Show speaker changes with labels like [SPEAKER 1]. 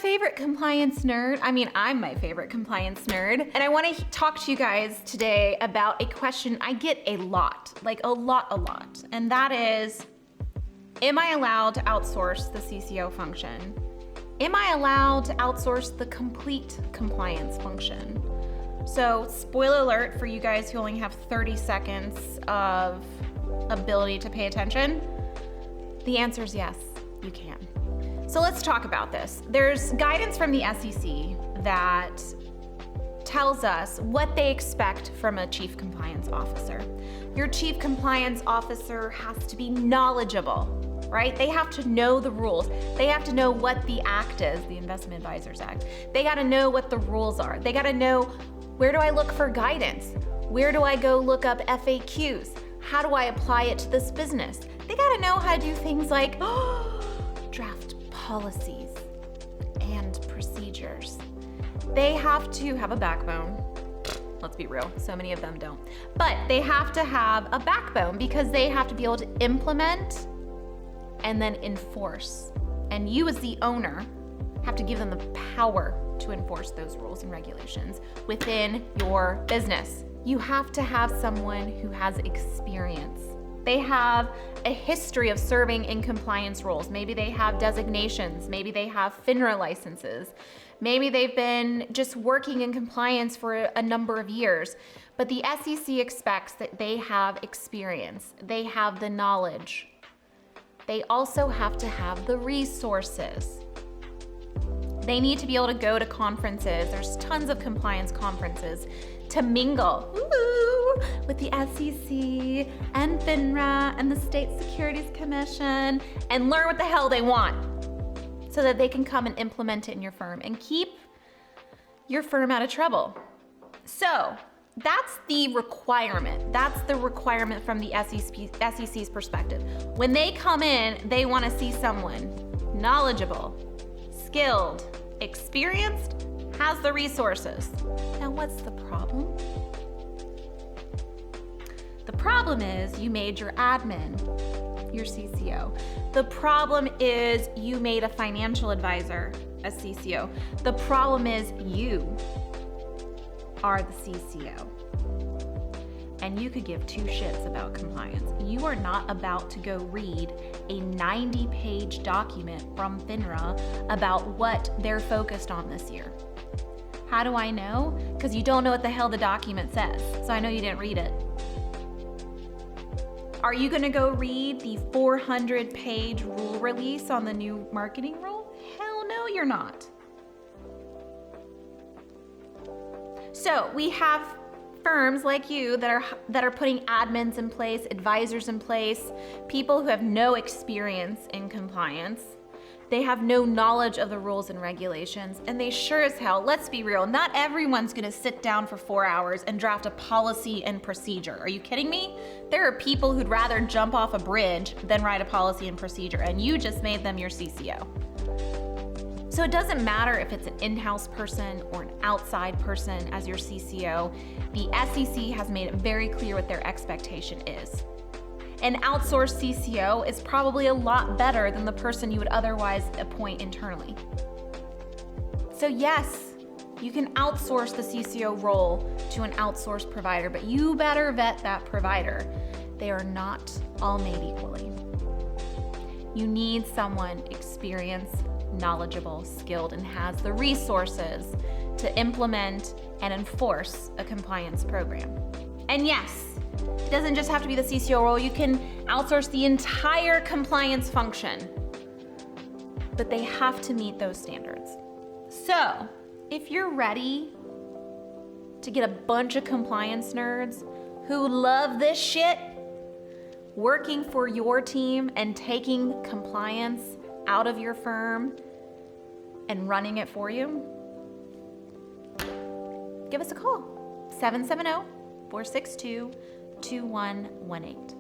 [SPEAKER 1] favorite compliance nerd. I mean, I'm my favorite compliance nerd. And I wanna talk to you guys today about a question I get a lot, like a lot. And that is, am I allowed to outsource the CCO function? Am I allowed to outsource the complete compliance function? So, spoiler alert for you guys who only have 30 seconds of ability to pay attention. The answer is yes, you can. So let's talk about this. There's guidance from the SEC that tells us what they expect from a chief compliance officer. Your chief compliance officer has to be knowledgeable, right? They have to know the rules. They have to know what the act is, the Investment Advisors Act. They gotta know what the rules are. They gotta know, where do I look for guidance? Where do I go look up FAQs? How do I apply it to this business? They gotta know how to do things like draft policies and procedures. They have to have a backbone. Let's be real, so many of them don't. But they have to have a backbone because they have to be able to implement and then enforce. And you as the owner have to give them the power to enforce those rules and regulations within your business. You have to have someone who has experience. They have a history of serving in compliance roles. Maybe they have designations. Maybe they have FINRA licenses. Maybe they've been just working in compliance for a number of years. But the SEC expects that they have experience. They have the knowledge. They also have to have the resources. They need to be able to go to conferences. There's tons of compliance conferences to mingle with the SEC and FINRA and the State Securities Commission and learn what the hell they want so that they can come and implement it in your firm and keep your firm out of trouble. So that's the requirement. That's the requirement from the SEC's perspective. When they come in, they want to see someone knowledgeable, skilled, experienced, has the resources. Now, what's the problem? The problem is you made your admin your CCO. The problem is you made a financial advisor a CCO. The problem is you are the CCO. And you could give two shits about compliance. You are not about to go read a 90-page document from FINRA about what they're focused on this year. How do I know? Because you don't know what the hell the document says. So I know you didn't read it. Are you gonna go read the 400-page rule release on the new marketing rule? Hell no, you're not. So we have firms like you that are putting admins in place, advisors in place, people who have no experience in compliance. They have no knowledge of the rules and regulations, and they sure as hell, let's be real, not everyone's gonna sit down for 4 hours and draft a policy and procedure. Are you kidding me? There are people who'd rather jump off a bridge than write a policy and procedure, and you just made them your CCO. So it doesn't matter if it's an in-house person or an outside person as your CCO, the SEC has made it very clear what their expectation is. An outsourced CCO is probably a lot better than the person you would otherwise appoint internally. So yes, you can outsource the CCO role to an outsourced provider, but you better vet that provider. They are not all made equally. You need someone experienced, knowledgeable, skilled, and has the resources to implement and enforce a compliance program. And yes, it doesn't just have to be the CCO role. You can outsource the entire compliance function, but they have to meet those standards. So if you're ready to get a bunch of compliance nerds who love this shit working for your team and taking compliance out of your firm and running it for you, give us a call, 770-462-2118.